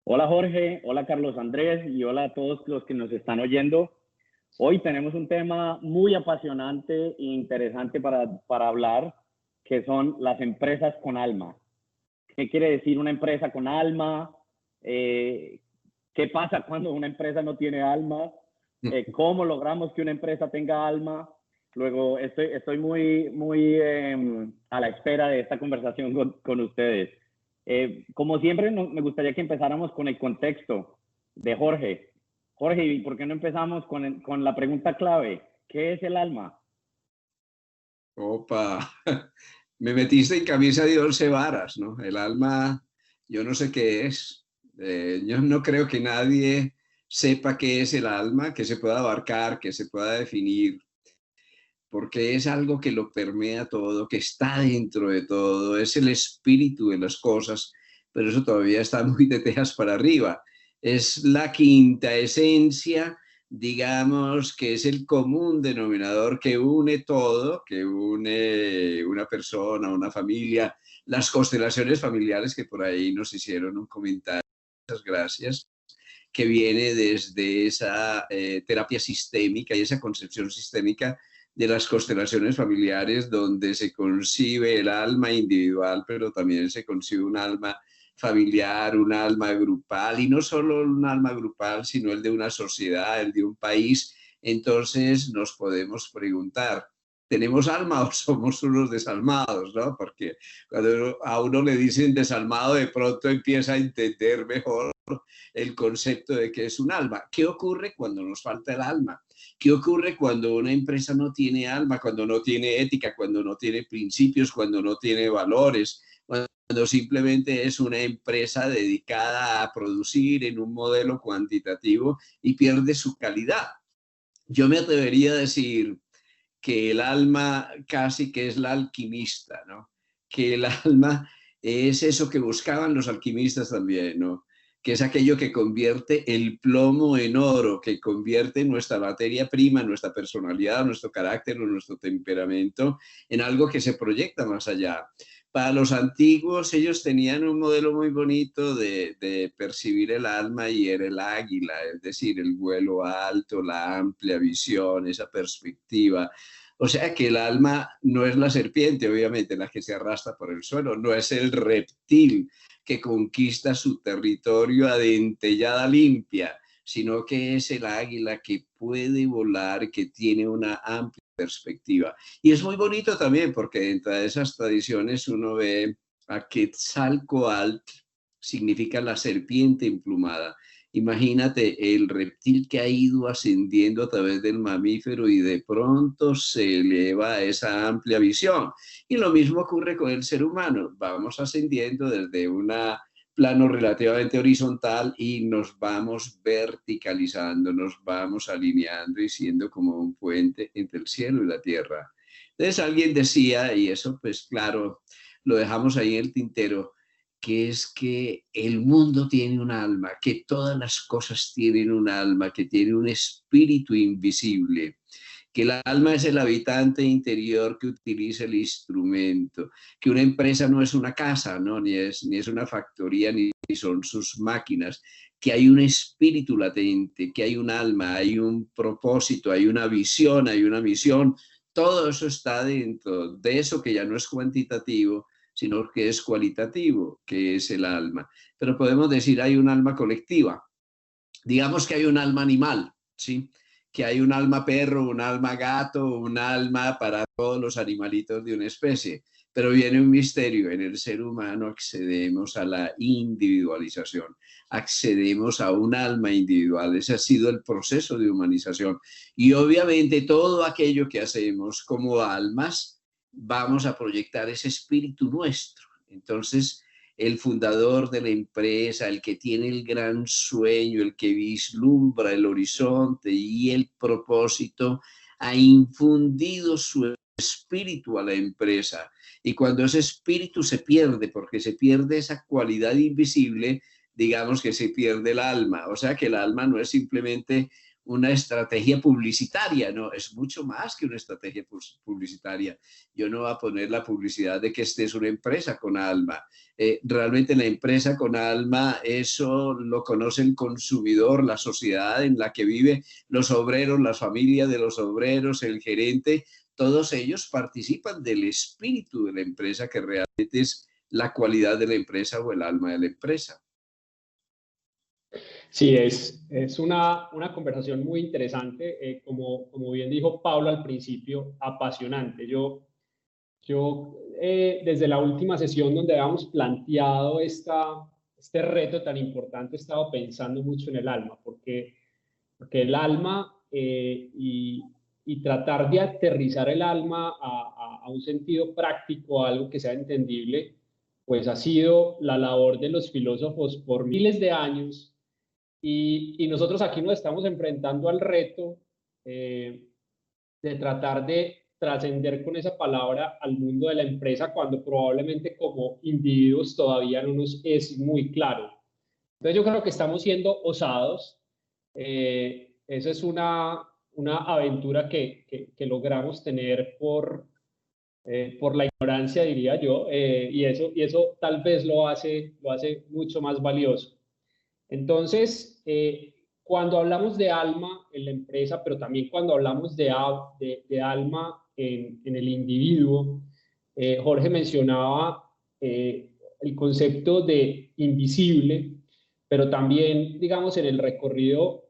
Hola Jorge, hola Carlos Andrés y hola a todos los que nos están oyendo. Hoy tenemos un tema muy apasionante e interesante para hablar, que son las empresas con alma. ¿Qué quiere decir una empresa con alma? Eh, ¿Qué pasa cuando una empresa no tiene alma? ¿Cómo logramos que una empresa tenga alma? Luego, estoy muy a la espera de esta conversación con ustedes. Como siempre, me gustaría que empezáramos con el contexto de Jorge. Jorge, ¿y por qué no empezamos con la pregunta clave? ¿Qué es el alma? Opa, me metiste en camisa de 11 varas, ¿no? El alma, yo no sé qué es. Yo no creo que nadie sepa qué es el alma, que se pueda abarcar, que se pueda definir, porque es algo que lo permea todo, que está dentro de todo, es el espíritu de las cosas, pero eso todavía está muy de tejas para arriba. Es la quinta esencia, digamos, que es el común denominador que une todo, que une una persona, una familia, las constelaciones familiares que por ahí nos hicieron un comentario. Muchas gracias, que viene desde esa terapia sistémica y esa concepción sistémica de las constelaciones familiares, donde se concibe el alma individual, pero también se concibe un alma familiar, un alma grupal, y no solo un alma grupal, sino el de una sociedad, el de un país. Entonces nos podemos preguntar, ¿tenemos alma o somos unos desalmados? ¿No? Porque cuando a uno le dicen desalmado, de pronto empieza a entender mejor el concepto de que es un alma. ¿Qué ocurre cuando nos falta el alma? ¿Qué ocurre cuando una empresa no tiene alma, cuando no tiene ética, cuando no tiene principios, cuando no tiene valores, cuando simplemente es una empresa dedicada a producir en un modelo cuantitativo y pierde su calidad? Yo me atrevería a decir que el alma casi que es la alquimista, ¿no? Que el alma es eso que buscaban los alquimistas también, ¿no? Que es aquello que convierte el plomo en oro, que convierte nuestra materia prima, nuestra personalidad, nuestro carácter, nuestro temperamento en algo que se proyecta más allá. Para los antiguos, ellos tenían un modelo muy bonito de percibir el alma y era el águila, es decir, el vuelo alto, la amplia visión, esa perspectiva. O sea que el alma no es la serpiente, obviamente, la que se arrastra por el suelo, no es el reptil que conquista su territorio a dentellada limpia, sino que es el águila que puede volar, que tiene una amplia perspectiva. Y es muy bonito también porque dentro de esas tradiciones uno ve a Quetzalcoatl, significa la serpiente emplumada. Imagínate el reptil que ha ido ascendiendo a través del mamífero y de pronto se eleva a esa amplia visión. Y lo mismo ocurre con el ser humano. Vamos ascendiendo desde un plano relativamente horizontal y nos vamos verticalizando, nos vamos alineando y siendo como un puente entre el cielo y la tierra. Entonces alguien decía, y eso pues claro, lo dejamos ahí en el tintero, que es que el mundo tiene un alma, que todas las cosas tienen un alma, que tiene un espíritu invisible, que el alma es el habitante interior que utiliza el instrumento, que una empresa no es una casa, ¿no? Ni es una factoría, ni son sus máquinas, que hay un espíritu latente, que hay un alma, hay un propósito, hay una visión, hay una misión. Todo eso está dentro de eso que ya no es cuantitativo, sino que es cualitativo, que es el alma. Pero podemos decir, hay un alma colectiva. Digamos que hay un alma animal, ¿sí? Que hay un alma perro, un alma gato, un alma para todos los animalitos de una especie. Pero viene un misterio, en el ser humano accedemos a la individualización, accedemos a un alma individual, ese ha sido el proceso de humanización. Y obviamente todo aquello que hacemos como almas, vamos a proyectar ese espíritu nuestro. Entonces, el fundador de la empresa, el que tiene el gran sueño, el que vislumbra el horizonte y el propósito, ha infundido su espíritu a la empresa. Y cuando ese espíritu se pierde, porque se pierde esa cualidad invisible, digamos que se pierde el alma. O sea que el alma no es simplemente una estrategia publicitaria, no, es mucho más que una estrategia publicitaria. Yo no voy a poner la publicidad de que esta es una empresa con alma. Realmente la empresa con alma, eso lo conoce el consumidor, la sociedad en la que vive, los obreros, las familias de los obreros, el gerente, todos ellos participan del espíritu de la empresa, que realmente es la cualidad de la empresa o el alma de la empresa. Sí, es una conversación muy interesante, como bien dijo Pablo al principio, apasionante. Yo desde la última sesión donde habíamos planteado este reto tan importante, he estado pensando mucho en el alma, porque el alma y tratar de aterrizar el alma a un sentido práctico, a algo que sea entendible, pues ha sido la labor de los filósofos por miles de años. Y nosotros aquí nos estamos enfrentando al reto de tratar de trascender con esa palabra al mundo de la empresa, cuando probablemente como individuos todavía no nos es muy claro. Entonces yo creo que estamos siendo osados. Esa es una aventura que logramos tener por la ignorancia, diría yo, y eso tal vez lo hace mucho más valioso. Entonces, cuando hablamos de alma en la empresa, pero también cuando hablamos de alma en el individuo, Jorge mencionaba el concepto de invisible, pero también, digamos, en el recorrido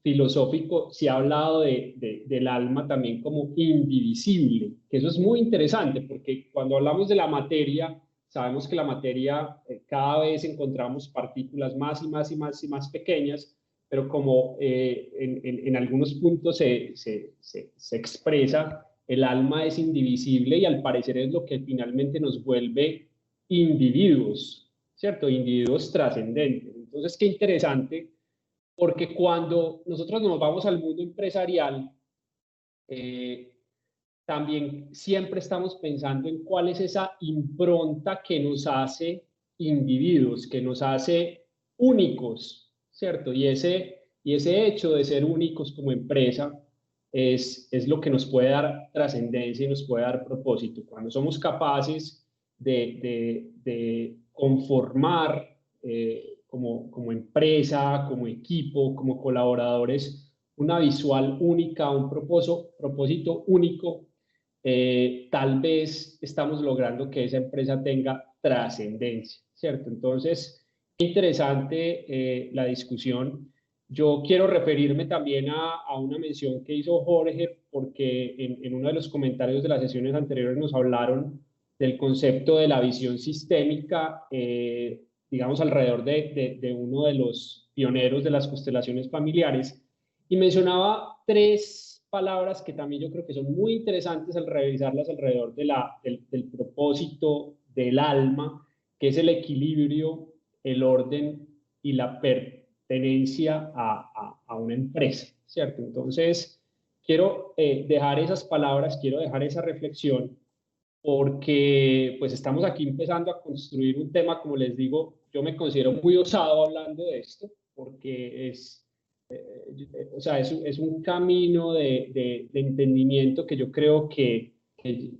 filosófico se ha hablado del alma también como indivisible, que eso es muy interesante, porque cuando hablamos de la materia, sabemos que la materia cada vez encontramos partículas más y más y más y más pequeñas, pero como en algunos puntos se expresa, el alma es indivisible y al parecer es lo que finalmente nos vuelve individuos, ¿cierto? Individuos trascendentes. Entonces, qué interesante, porque cuando nosotros nos vamos al mundo empresarial, también siempre estamos pensando en cuál es esa impronta que nos hace individuos, que nos hace únicos, ¿cierto? Y ese hecho de ser únicos como empresa es lo que nos puede dar trascendencia y nos puede dar propósito. Cuando somos capaces de conformar como empresa, como equipo, como colaboradores, una visual única, un propósito único, tal vez estamos logrando que esa empresa tenga trascendencia, ¿cierto? Entonces, qué interesante la discusión. Yo quiero referirme también a una mención que hizo Jorge, porque en uno de los comentarios de las sesiones anteriores nos hablaron del concepto de la visión sistémica, digamos, alrededor de uno de los pioneros de las constelaciones familiares, y mencionaba tres palabras que también yo creo que son muy interesantes al revisarlas alrededor del propósito del alma, que es el equilibrio, el orden y la pertenencia a una empresa, ¿cierto? Entonces, quiero dejar esas palabras, quiero dejar esa reflexión, porque pues estamos aquí empezando a construir un tema, como les digo, yo me considero muy osado hablando de esto, porque o sea, es un camino de entendimiento que yo creo que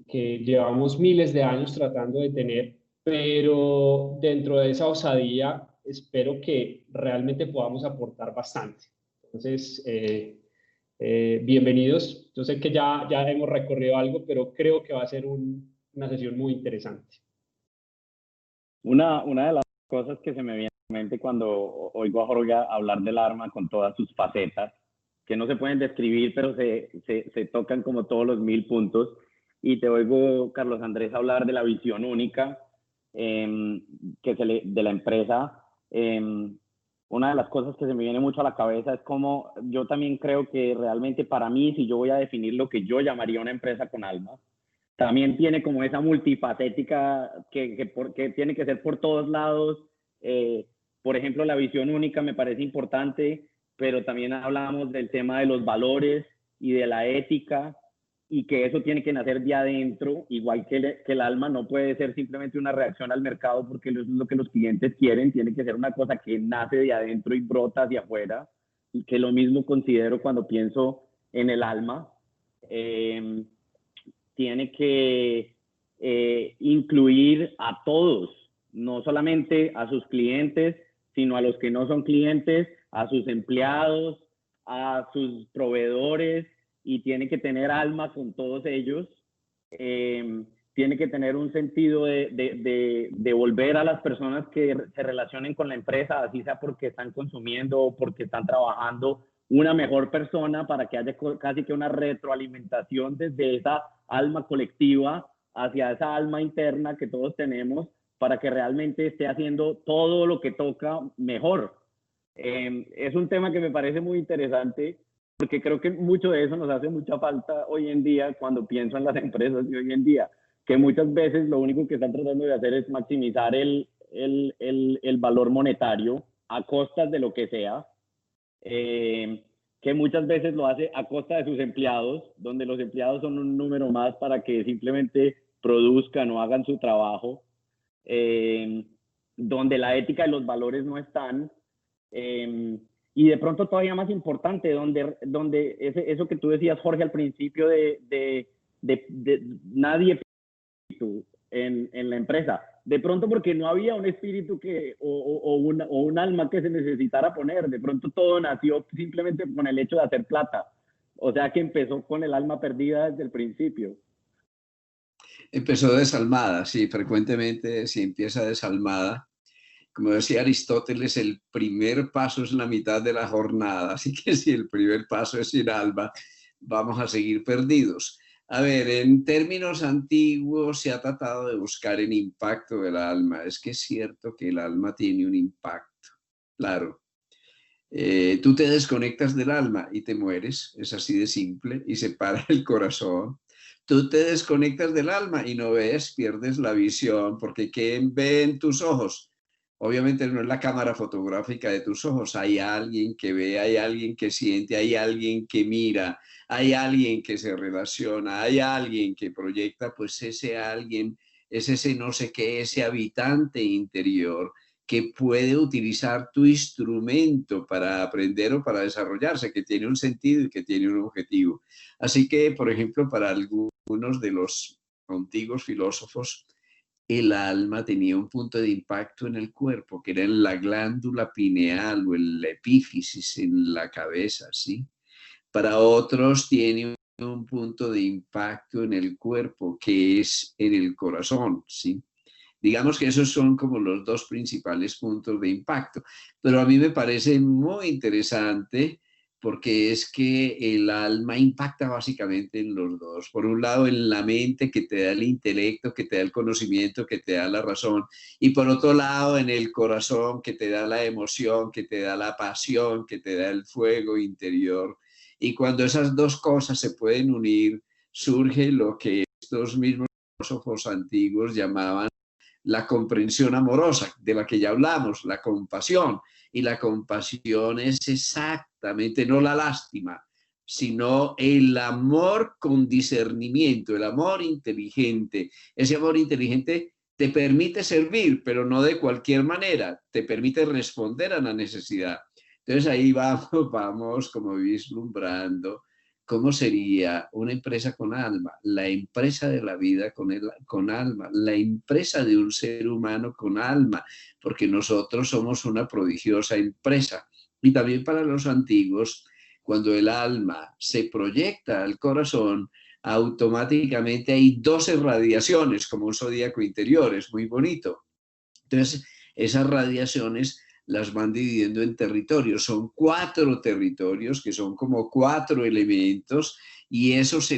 llevamos miles de años tratando de tener, pero dentro de esa osadía espero que realmente podamos aportar bastante. Entonces, bienvenidos. Yo sé que ya hemos recorrido algo, pero creo que va a ser una sesión muy interesante. Una de las cosas que se me viene a la mente cuando oigo a Jorge hablar del arma con todas sus facetas, que no se pueden describir, pero se tocan como todos los 1000 puntos. Y te oigo, Carlos Andrés, hablar de la visión única de la empresa. Una de las cosas que se me viene mucho a la cabeza es como yo también creo que realmente para mí, si yo voy a definir lo que yo llamaría una empresa con alma, también tiene como esa multifacética que tiene que ser por todos lados. Por ejemplo, la visión única me parece importante, pero también hablamos del tema de los valores y de la ética, y que eso tiene que nacer de adentro, igual que el alma. No puede ser simplemente una reacción al mercado porque eso es lo que los clientes quieren, tiene que ser una cosa que nace de adentro y brota hacia afuera. que lo mismo considero cuando pienso en el alma. Tiene que incluir a todos, no solamente a sus clientes, sino a los que no son clientes, a sus empleados, a sus proveedores, y tiene que tener alma con todos ellos. Tiene que tener un sentido de volver a las personas que se relacionen con la empresa, así sea porque están consumiendo o porque están trabajando, una mejor persona, para que haya casi que una retroalimentación desde esa alma colectiva hacia esa alma interna que todos tenemos, para que realmente esté haciendo todo lo que toca mejor. Es un tema que me parece muy interesante, porque creo que mucho de eso nos hace mucha falta hoy en día cuando pienso en las empresas de hoy en día, que muchas veces lo único que están tratando de hacer es maximizar el valor monetario a costas de lo que sea, que muchas veces lo hace a costa de sus empleados, donde los empleados son un número más para que simplemente produzcan o hagan su trabajo, donde la ética y los valores no están. Y de pronto todavía más importante, donde eso que tú decías, Jorge, al principio de nadie en la empresa, de pronto porque no había un espíritu o un alma que se necesitara poner, de pronto todo nació simplemente con el hecho de hacer plata, o sea que empezó con el alma perdida desde el principio. Empezó desalmada, sí, frecuentemente si empieza desalmada. Como decía Aristóteles, el primer paso es la mitad de la jornada, así que si el primer paso es sin alma, vamos a seguir perdidos. A ver, en términos antiguos se ha tratado de buscar el impacto del alma. Es que es cierto que el alma tiene un impacto, claro. Tú te desconectas del alma y te mueres, es así de simple, y se para el corazón. Tú te desconectas del alma y no ves, pierdes la visión, porque ¿qué ven tus ojos? Obviamente no es la cámara fotográfica de tus ojos, hay alguien que ve, hay alguien que siente, hay alguien que mira, hay alguien que se relaciona, hay alguien que proyecta, pues ese alguien es ese no sé qué, ese habitante interior que puede utilizar tu instrumento para aprender o para desarrollarse, que tiene un sentido y que tiene un objetivo. Así que, por ejemplo, para algunos de los antiguos filósofos, el alma tenía un punto de impacto en el cuerpo, que era en la glándula pineal o en la epífisis, en la cabeza, ¿sí? Para otros tiene un punto de impacto en el cuerpo, que es en el corazón, ¿sí? Digamos que esos son como los dos principales puntos de impacto. Pero a mí me parece muy interesante porque es que el alma impacta básicamente en los dos. Por un lado, en la mente, que te da el intelecto, que te da el conocimiento, que te da la razón. Y por otro lado, en el corazón, que te da la emoción, que te da la pasión, que te da el fuego interior. Y cuando esas dos cosas se pueden unir, surge lo que estos mismos filósofos antiguos llamaban la comprensión amorosa, de la que ya hablamos, la compasión. Y la compasión es exactamente no la lástima, sino el amor con discernimiento, el amor inteligente. Ese amor inteligente te permite servir, pero no de cualquier manera, te permite responder a la necesidad. Entonces ahí vamos como vislumbrando ¿cómo sería una empresa con alma? La empresa de la vida con alma, la empresa de un ser humano con alma, porque nosotros somos una prodigiosa empresa. Y también para los antiguos, cuando el alma se proyecta al corazón, automáticamente hay 12 radiaciones, como un zodíaco interior, es muy bonito. Entonces, esas radiaciones las van dividiendo en territorios. Son 4 territorios que son como 4 elementos y esos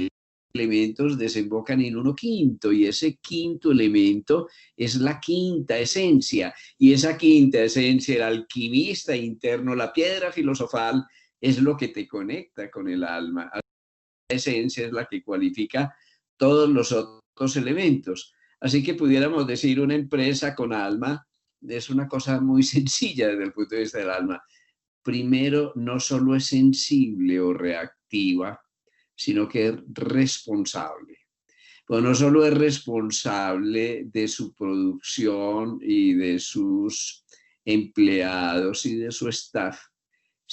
elementos desembocan en uno quinto y ese quinto elemento es la quinta esencia y esa quinta esencia, el alquimista interno, la piedra filosofal, es lo que te conecta con el alma. La esencia es la que cualifica todos los otros elementos. Así que pudiéramos decir una empresa con alma es una cosa muy sencilla desde el punto de vista del alma. Primero, no solo es sensible o reactiva, sino que es responsable. Pues no solo es responsable de su producción y de sus empleados y de su staff,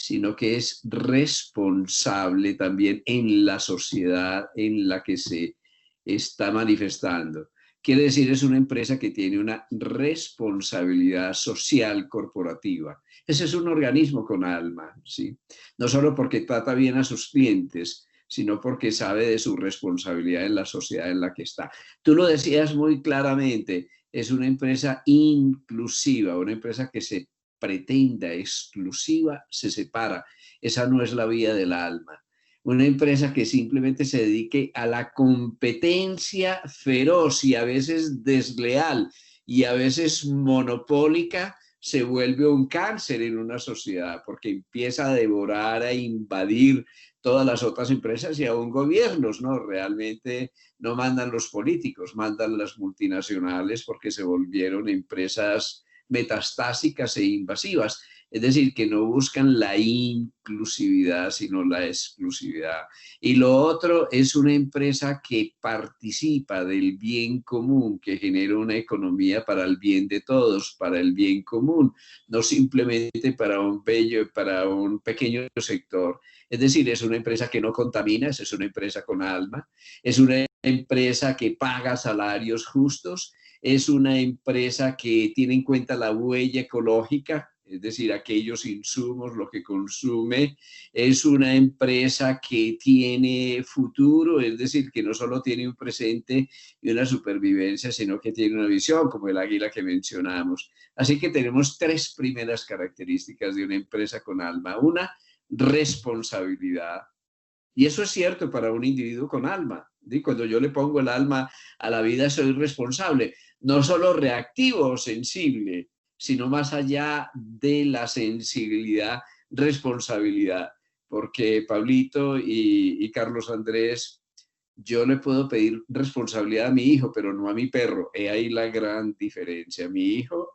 sino que es responsable también en la sociedad en la que se está manifestando. Quiere decir, es una empresa que tiene una responsabilidad social corporativa. Ese es un organismo con alma, ¿sí? No solo porque trata bien a sus clientes, sino porque sabe de su responsabilidad en la sociedad en la que está. Tú lo decías muy claramente, es una empresa inclusiva, una empresa que se pretenda exclusiva, se separa. Esa no es la vía del alma. Una empresa que simplemente se dedique a la competencia feroz y a veces desleal y a veces monopólica, se vuelve un cáncer en una sociedad porque empieza a devorar, a invadir todas las otras empresas y aún gobiernos, ¿no? Realmente no mandan los políticos, mandan las multinacionales porque se volvieron empresas metastásicas e invasivas. Es decir, que no buscan la inclusividad, sino la exclusividad. Y lo otro es una empresa que participa del bien común, que genera una economía para el bien de todos, para el bien común, no simplemente para un pequeño sector. Es decir, es una empresa que no contamina, es una empresa con alma, es una empresa que paga salarios justos, es una empresa que tiene en cuenta la huella ecológica, es decir, aquellos insumos, lo que consume, es una empresa que tiene futuro, es decir, que no solo tiene un presente y una supervivencia, sino que tiene una visión, como el águila que mencionamos. Así que tenemos tres primeras características de una empresa con alma. Una, responsabilidad. Y eso es cierto para un individuo con alma. Cuando yo le pongo el alma a la vida, soy responsable, no solo reactivo o sensible, sino más allá de la sensibilidad, responsabilidad. Porque Pablito y Carlos Andrés, yo le puedo pedir responsabilidad a mi hijo, pero no a mi perro. He ahí la gran diferencia. Mi hijo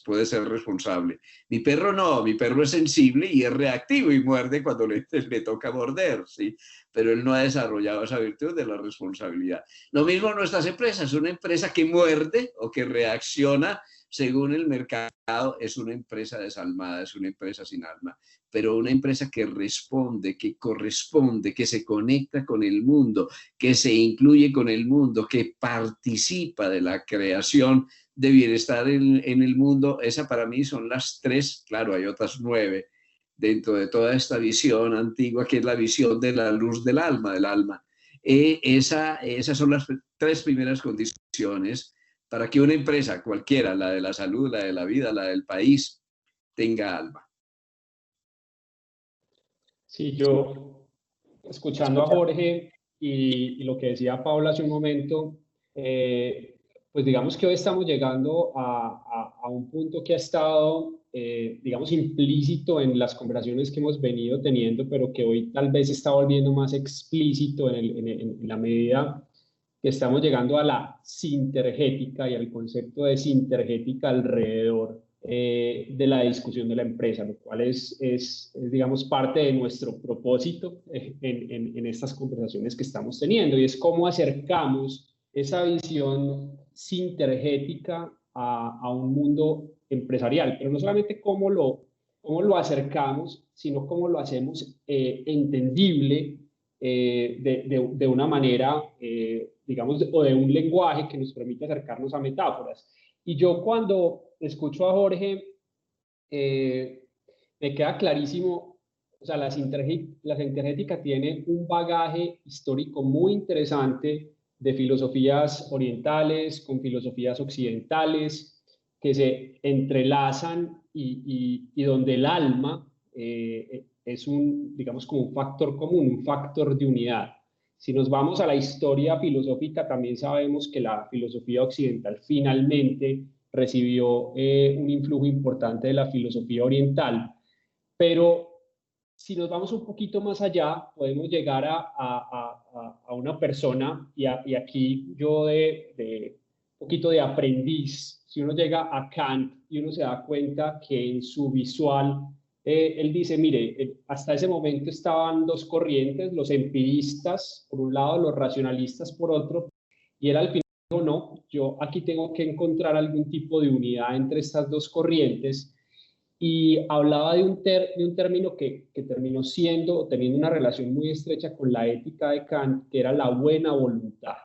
puede ser responsable. Mi perro no, mi perro es sensible y es reactivo y muerde cuando le toca morder, ¿sí? Pero él no ha desarrollado esa virtud de la responsabilidad. Lo mismo en nuestras empresas, una empresa que muerde o que reacciona según el mercado es una empresa desalmada, es una empresa sin alma, pero una empresa que responde, que corresponde, que se conecta con el mundo, que se incluye con el mundo, que participa de la creación de bienestar en el mundo, esa para mí son las tres, claro, hay otras 9 dentro de toda esta visión antigua que es la visión de la luz del alma. Esas son las tres primeras condiciones para que una empresa cualquiera, la de la salud, la de la vida, la del país, tenga alma. Sí, yo escuchando a Jorge y lo que decía Paula hace un momento, pues digamos que hoy estamos llegando a un punto que ha estado, digamos, implícito en las conversaciones que hemos venido teniendo, pero que hoy tal vez está volviendo más explícito en la medida que estamos llegando a la sintergética y al concepto de sintergética alrededor de la discusión de la empresa, lo cual digamos, parte de nuestro propósito en estas conversaciones que estamos teniendo, y es cómo acercamos esa visión sintergética a un mundo empresarial, pero no solamente cómo lo acercamos, sino cómo lo hacemos entendible de una manera, digamos, o de un lenguaje que nos permite acercarnos a metáforas. Y yo cuando escucho a Jorge, me queda clarísimo, o sea, la sintergética tiene un bagaje histórico muy interesante de filosofías orientales con filosofías occidentales que se entrelazan y donde el alma es digamos, como un factor común, un factor de unidad. Si nos vamos a la historia filosófica, también sabemos que la filosofía occidental finalmente recibió un influjo importante de la filosofía oriental, pero si nos vamos un poquito más allá, podemos llegar a una persona, y aquí yo de un poquito de aprendiz, si uno llega a Kant y uno se da cuenta que en su visual, él dice, mire, hasta ese momento estaban dos corrientes, los empiristas por un lado, los racionalistas por otro, y él al final dijo, no, yo aquí tengo que encontrar algún tipo de unidad entre estas dos corrientes, y hablaba de un término que terminó siendo o teniendo una relación muy estrecha con la ética de Kant, que era la buena voluntad.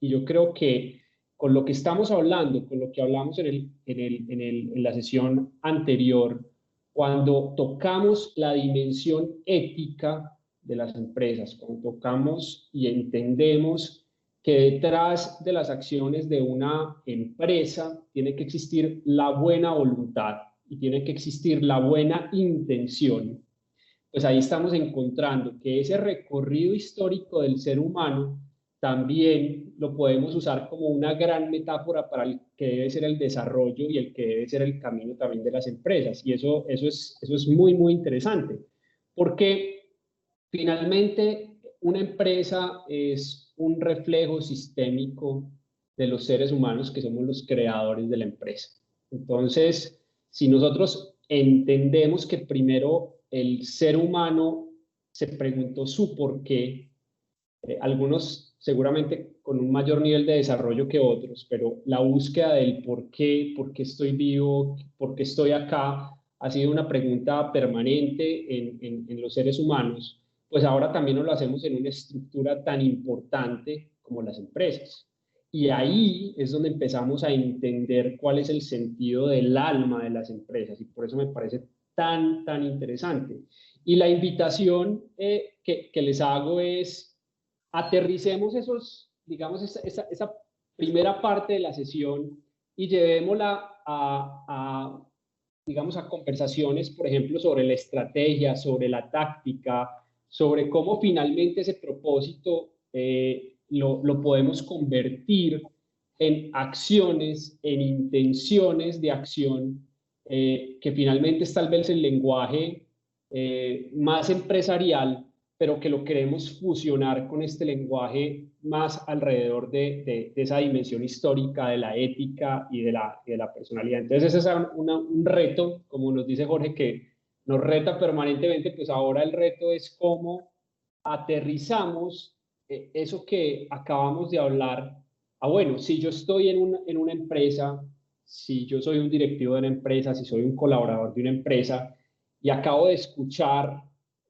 Y yo creo que con lo que estamos hablando, con lo que hablamos en la sesión anterior, cuando tocamos la dimensión ética de las empresas, cuando tocamos y entendemos que detrás de las acciones de una empresa tiene que existir la buena voluntad y tiene que existir la buena intención, pues ahí estamos encontrando que ese recorrido histórico del ser humano también lo podemos usar como una gran metáfora para el que debe ser el desarrollo y el que debe ser el camino también de las empresas. Y eso es muy, muy interesante, porque finalmente una empresa es un reflejo sistémico de los seres humanos que somos los creadores de la empresa. Entonces, si nosotros entendemos que primero el ser humano se preguntó su por qué, algunos seguramente con un mayor nivel de desarrollo que otros, pero la búsqueda del por qué estoy vivo, por qué estoy acá, ha sido una pregunta permanente en los seres humanos, pues ahora también nos lo hacemos en una estructura tan importante como las empresas. Y ahí es donde empezamos a entender cuál es el sentido del alma de las empresas, y por eso me parece tan interesante. Y la invitación que les hago es aterricemos digamos, esa primera parte de la sesión y llevémosla digamos, a conversaciones, por ejemplo, sobre la estrategia, sobre la táctica, sobre cómo finalmente ese propósito lo podemos convertir en acciones, en intenciones de acción, que finalmente es tal vez el lenguaje más empresarial, pero que lo queremos fusionar con este lenguaje más alrededor de esa dimensión histórica de la ética y de la personalidad. Entonces ese es un reto, como nos dice Jorge, que nos reta permanentemente, pues ahora el reto es cómo aterrizamos eso que acabamos de hablar. Bueno, si yo estoy en una empresa, si yo soy un directivo de una empresa, si soy un colaborador de una empresa y acabo de escuchar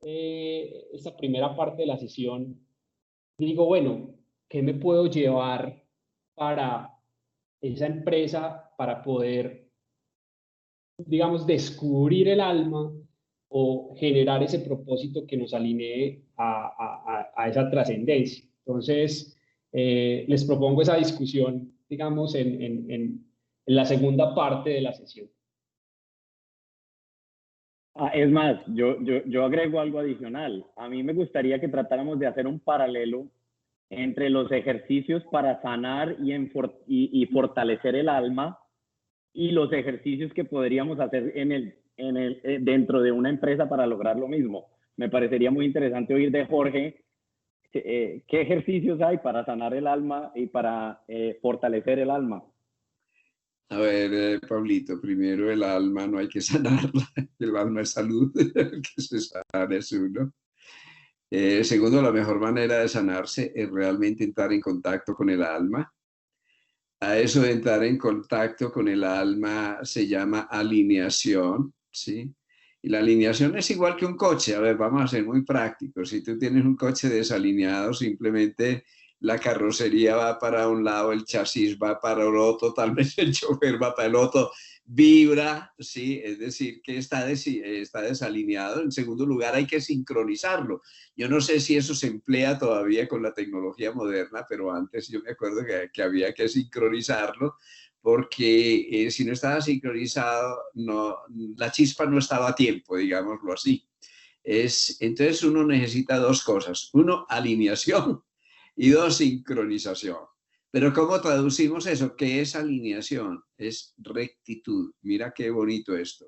esta primera parte de la sesión, digo, bueno, ¿qué me puedo llevar para esa empresa para poder, digamos, descubrir el alma o generar ese propósito que nos alinee a esa trascendencia? Entonces, les propongo esa discusión, digamos, en la segunda parte de la sesión. Es más, yo agrego algo adicional. A mí me gustaría que tratáramos de hacer un paralelo entre los ejercicios para sanar y fortalecer el alma y los ejercicios que podríamos hacer dentro de una empresa para lograr lo mismo. Me parecería muy interesante oír de Jorge qué ejercicios hay para sanar el alma y para fortalecer el alma. A ver, Pablito, primero el alma no hay que sanarla, el alma es salud, que se sana es uno. Segundo, la mejor manera de sanarse es realmente entrar en contacto con el alma. A eso de entrar en contacto con el alma se llama alineación, ¿sí? Y la alineación es igual que un coche. A ver, vamos a ser muy prácticos. Si tú tienes un coche desalineado, simplemente la carrocería va para un lado, el chasis va para el otro, tal vez el chofer va para el otro, vibra, ¿sí? Es decir, que está desalineado. En segundo lugar, hay que sincronizarlo. Yo no sé si eso se emplea todavía con la tecnología moderna, pero antes yo me acuerdo que había que sincronizarlo, porque si no estaba sincronizado, no, la chispa no estaba a tiempo, digámoslo así. Entonces uno necesita dos cosas. Uno, alineación, y dos, sincronización. Pero ¿cómo traducimos eso? ¿Qué es alineación? Es rectitud. Mira qué bonito esto.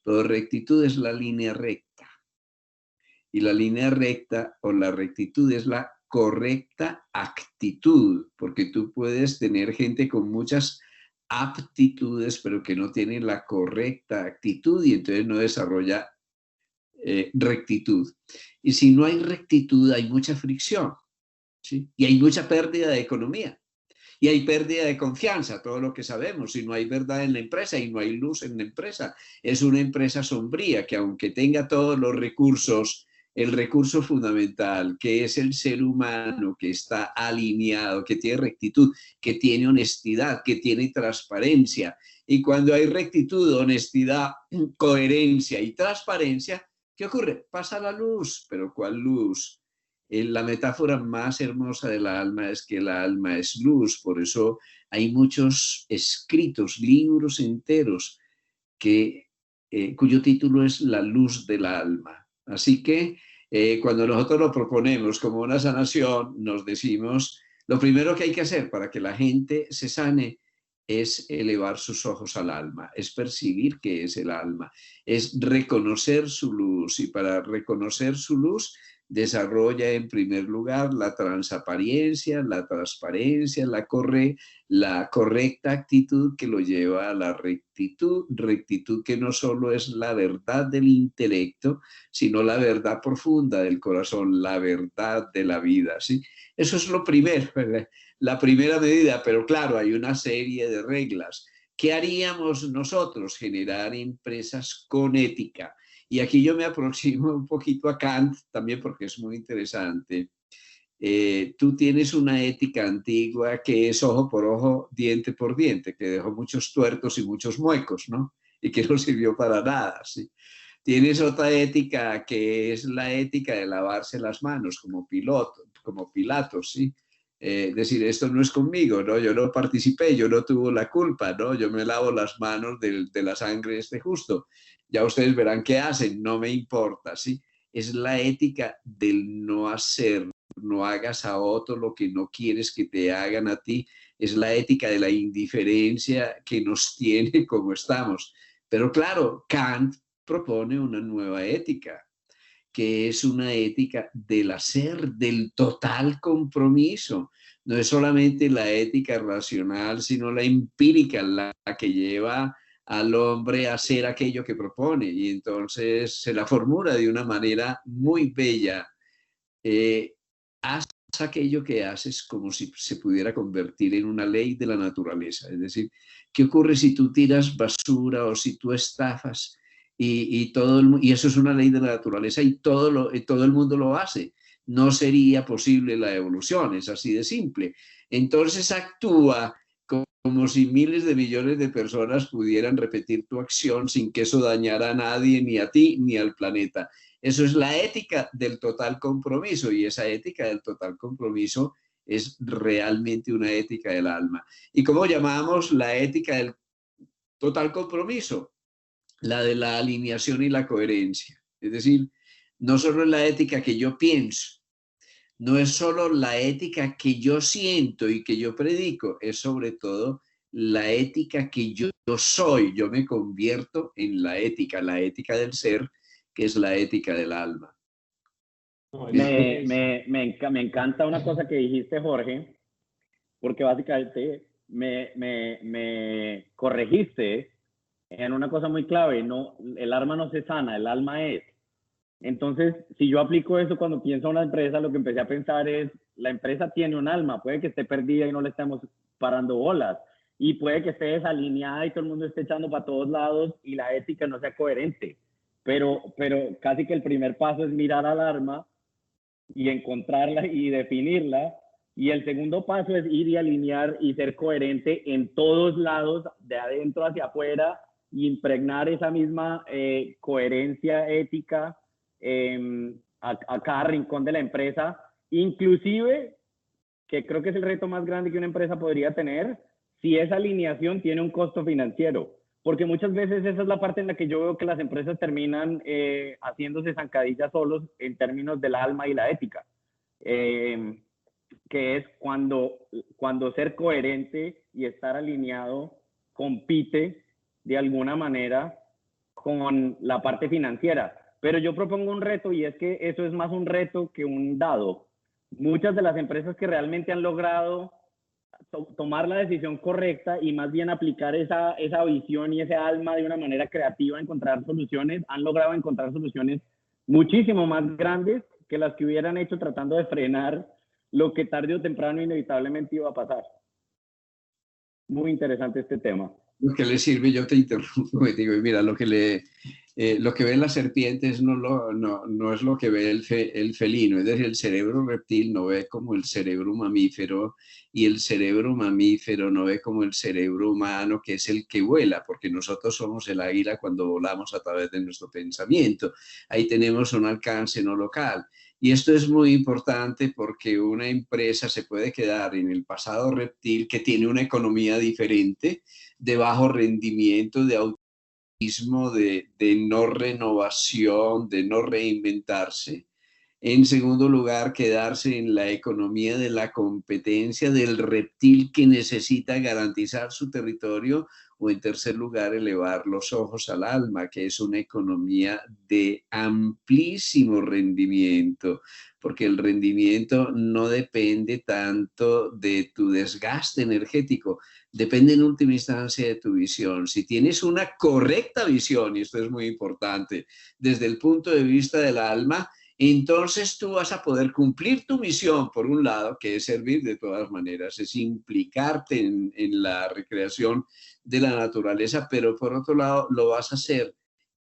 Pero rectitud es la línea recta. Y la línea recta o la rectitud es la correcta actitud, porque tú puedes tener gente con muchas aptitudes, pero que no tiene la correcta actitud y entonces no desarrolla rectitud. Y si no hay rectitud, hay mucha fricción, ¿sí? Y hay mucha pérdida de economía. Y hay pérdida de confianza, todo lo que sabemos. Si no hay verdad en la empresa y no hay luz en la empresa, es una empresa sombría que aunque tenga todos los recursos, el recurso fundamental, que es el ser humano que está alineado, que tiene rectitud, que tiene honestidad, que tiene transparencia. Y cuando hay rectitud, honestidad, coherencia y transparencia, ¿qué ocurre? Pasa la luz, pero ¿cuál luz? La metáfora más hermosa del alma es que el alma es luz, por eso hay muchos escritos, libros enteros, cuyo título es La luz del alma. Así que cuando nosotros lo proponemos como una sanación, nos decimos, lo primero que hay que hacer para que la gente se sane es elevar sus ojos al alma, es percibir qué es el alma, es reconocer su luz, y para reconocer su luz desarrolla en primer lugar la transaparencia, la transparencia, la correcta actitud que lo lleva a la rectitud, rectitud que no solo es la verdad del intelecto, sino la verdad profunda del corazón, la verdad de la vida, ¿sí? Eso es lo primero, la primera medida, pero claro, hay una serie de reglas. ¿Qué haríamos nosotros? Generar empresas con ética. Y aquí yo me aproximo un poquito a Kant también porque es muy interesante. Tú tienes una ética antigua que es ojo por ojo, diente por diente, que dejó muchos tuertos y muchos muecos, ¿no? Y que no sirvió para nada, ¿sí? Tienes otra ética que es la ética de lavarse las manos como Pilatos, ¿sí? Decir, esto no es conmigo, ¿no? Yo no participé, yo no tuve la culpa, ¿no? Yo me lavo las manos de la sangre de este justo. Ya ustedes verán qué hacen, no me importa, ¿sí? Es la ética del no hacer, no hagas a otro lo que no quieres que te hagan a ti. Es la ética de la indiferencia que nos tiene como estamos. Pero claro, Kant propone una nueva ética, que es una ética del hacer, del total compromiso. No es solamente la ética racional, sino la empírica, la que lleva al hombre a hacer aquello que propone. Y entonces se la formula de una manera muy bella. Haz aquello que haces como si se pudiera convertir en una ley de la naturaleza. Es decir, ¿qué ocurre si tú tiras basura o si tú estafas? Y eso es una ley de la naturaleza y todo el mundo lo hace. No sería posible la evolución, es así de simple. Entonces actúa como si miles de millones de personas pudieran repetir tu acción sin que eso dañara a nadie, ni a ti, ni al planeta. Eso es la ética del total compromiso, y esa ética del total compromiso es realmente una ética del alma. ¿Y cómo llamamos la ética del total compromiso? La de la alineación y la coherencia. Es decir, no solo es la ética que yo pienso, no es solo la ética que yo siento y que yo predico, es sobre todo la ética que yo soy. Yo me convierto en la ética del ser, que es la ética del alma. No, Me encanta una cosa que dijiste, Jorge, porque básicamente me corregiste en una cosa muy clave. No, el alma no se sana, el alma es. Entonces, si yo aplico eso cuando pienso en una empresa, lo que empecé a pensar es, la empresa tiene un alma, puede que esté perdida y no le estemos parando bolas, y puede que esté desalineada y todo el mundo esté echando para todos lados y la ética no sea coherente, pero casi que el primer paso es mirar al alma y encontrarla y definirla, y el segundo paso es ir y alinear y ser coherente en todos lados, de adentro hacia afuera, y impregnar esa misma coherencia ética a cada rincón de la empresa, inclusive, que creo que es el reto más grande que una empresa podría tener, si esa alineación tiene un costo financiero. Porque muchas veces esa es la parte en la que yo veo que las empresas terminan haciéndose zancadillas solos en términos del alma y la ética. Que es cuando ser coherente y estar alineado compite de alguna manera con la parte financiera. Pero yo propongo un reto, y es que eso es más un reto que un dado. Muchas de las empresas que realmente han logrado tomar la decisión correcta y más bien aplicar esa visión y ese alma de una manera creativa, encontrar soluciones, han logrado encontrar soluciones muchísimo más grandes que las que hubieran hecho tratando de frenar lo que tarde o temprano inevitablemente iba a pasar. muy interesante este tema. Lo que le sirve, yo te interrumpo y digo, mira, lo que ven las serpientes no es lo que ve el felino, es decir, el cerebro reptil no ve como el cerebro mamífero y el cerebro mamífero no ve como el cerebro humano, que es el que vuela, porque nosotros somos el águila cuando volamos a través de nuestro pensamiento. Ahí tenemos un alcance no local. Y esto es muy importante porque una empresa se puede quedar en el pasado reptil que tiene una economía diferente, de bajo rendimiento, de autismo, de no renovación, de no reinventarse. En segundo lugar, quedarse en la economía de la competencia del reptil que necesita garantizar su territorio. O en tercer lugar, elevar los ojos al alma, que es una economía de amplísimo rendimiento, porque el rendimiento no depende tanto de tu desgaste energético, depende en última instancia de tu visión. Si tienes una correcta visión, y esto es muy importante, desde el punto de vista del alma, entonces tú vas a poder cumplir tu misión, por un lado, que es servir de todas maneras, es implicarte en la recreación de la naturaleza, pero por otro lado lo vas a hacer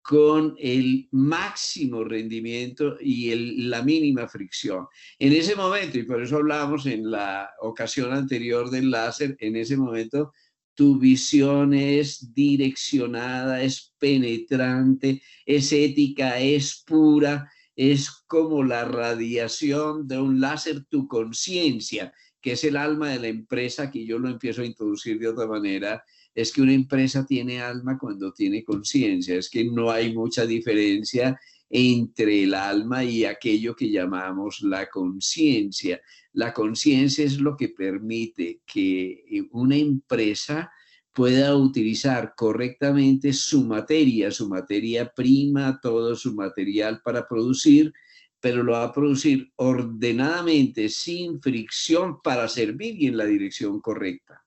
con el máximo rendimiento y la mínima fricción. En ese momento, y por eso hablábamos en la ocasión anterior del láser, en ese momento tu visión es direccionada, es penetrante, es ética, es pura, es como la radiación de un láser, tu conciencia, que es el alma de la empresa, que yo lo empiezo a introducir de otra manera. Es que una empresa tiene alma cuando tiene conciencia, es que no hay mucha diferencia entre el alma y aquello que llamamos la conciencia. La conciencia es lo que permite que una empresa pueda utilizar correctamente su materia prima, todo su material para producir, pero lo va a producir ordenadamente, sin fricción, para servir y en la dirección correcta.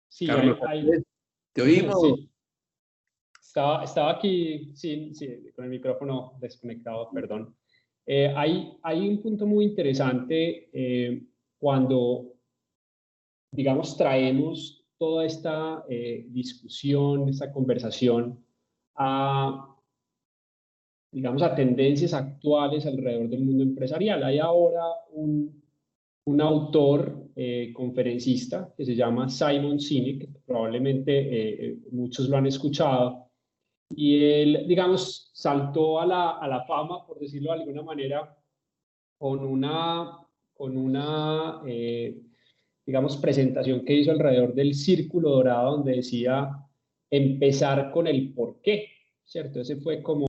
Sí, Carlos, ¿te oímos? Sí. Estaba aquí sí, con el micrófono desconectado, perdón. Hay un punto muy interesante cuando, digamos, traemos toda esta discusión, esta conversación a, digamos, a tendencias actuales alrededor del mundo empresarial. Hay ahora un autor conferencista que se llama Simon Sinek, probablemente muchos lo han escuchado, y él, digamos, saltó a la fama, por decirlo de alguna manera, con una digamos, presentación que hizo alrededor del círculo dorado, donde decía empezar con el por qué, ¿cierto? Ese fue como,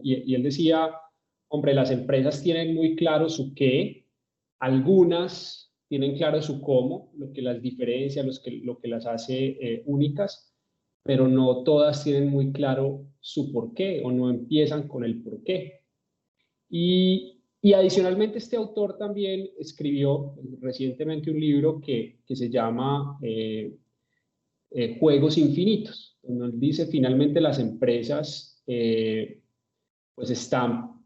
y él decía, hombre, las empresas tienen muy claro su qué, algunas tienen claro su cómo, lo que las diferencia, lo que las hace únicas, pero no todas tienen muy claro su por qué o no empiezan con el por qué. Y adicionalmente este autor también escribió recientemente un libro que se llama Juegos Infinitos, donde él dice finalmente las empresas pues están